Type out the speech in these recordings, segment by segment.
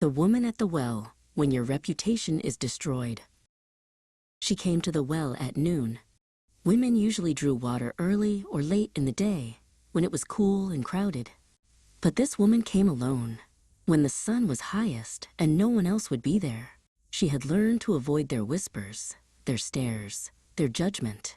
The woman at the well, when your reputation is destroyed. She came to the well at noon. Women usually drew water early or late in the day, when it was cool and crowded. But this woman came alone, when the sun was highest and no one else would be there. She had learned to avoid their whispers, their stares, their judgment.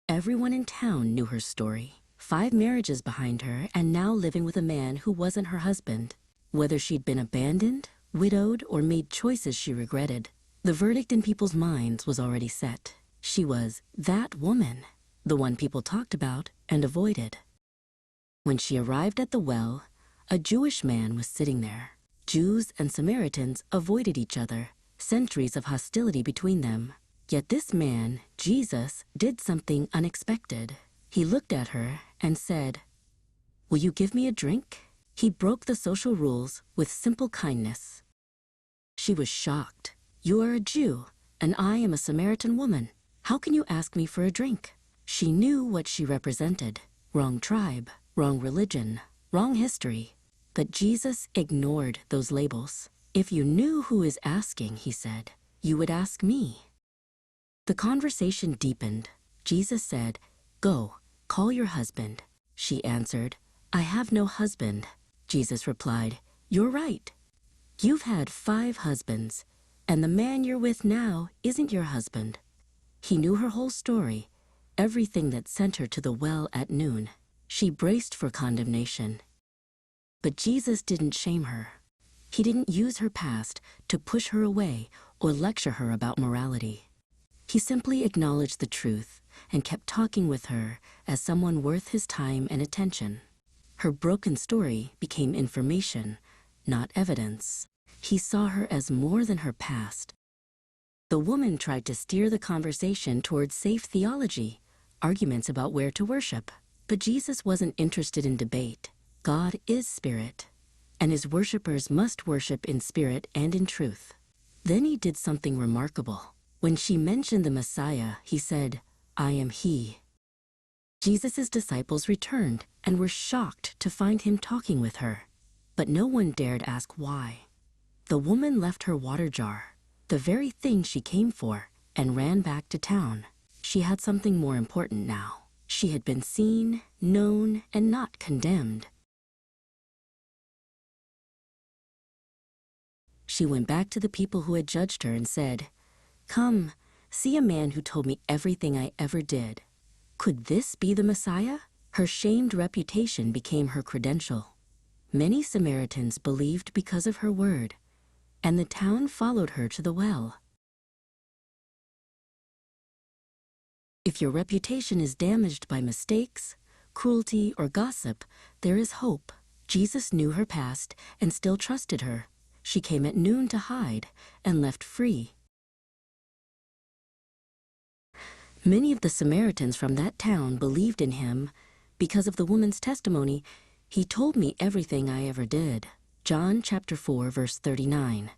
Everyone in town knew her story. 5 marriages behind her, and now living with a man who wasn't her husband. Whether she'd been abandoned, widowed, or made choices she regretted, the verdict in people's minds was already set. She was that woman, the one people talked about and avoided. When she arrived at the well, a Jewish man was sitting there. Jews and Samaritans avoided each other, centuries of hostility between them. Yet this man, Jesus, did something unexpected. He looked at her and said, "Will you give me a drink?" He broke the social rules with simple kindness. She was shocked. "You are a Jew, and I am a Samaritan woman. How can you ask me for a drink?" She knew what she represented. Wrong tribe, wrong religion, wrong history. But Jesus ignored those labels. "If you knew who is asking," he said, "you would ask me." The conversation deepened. Jesus said, "Go, call your husband." She answered, "I have no husband." Jesus replied, "You're right. You've had 5 husbands, and the man you're with now isn't your husband." He knew her whole story, everything that sent her to the well at noon. She braced for condemnation. But Jesus didn't shame her. He didn't use her past to push her away or lecture her about morality. He simply acknowledged the truth and kept talking with her as someone worth his time and attention. Her broken story became information, not evidence. He saw her as more than her past. The woman tried to steer the conversation towards safe theology, arguments about where to worship. But Jesus wasn't interested in debate. God is spirit, and his worshipers must worship in spirit and in truth. Then he did something remarkable. When she mentioned the Messiah, he said, "I am he." Jesus' disciples returned and were shocked to find him talking with her. But no one dared ask why. The woman left her water jar, the very thing she came for, and ran back to town. She had something more important now. She had been seen, known, and not condemned. She went back to the people who had judged her and said, "Come, see a man who told me everything I ever did. Could this be the Messiah?" Her shamed reputation became her credential. Many Samaritans believed because of her word, and the town followed her to the well. If your reputation is damaged by mistakes, cruelty, or gossip, there is hope. Jesus knew her past and still trusted her. She came at noon to hide and left free. Many of the Samaritans from that town believed in him because of the woman's testimony. "He told me everything I ever did." John chapter 4, verse 39.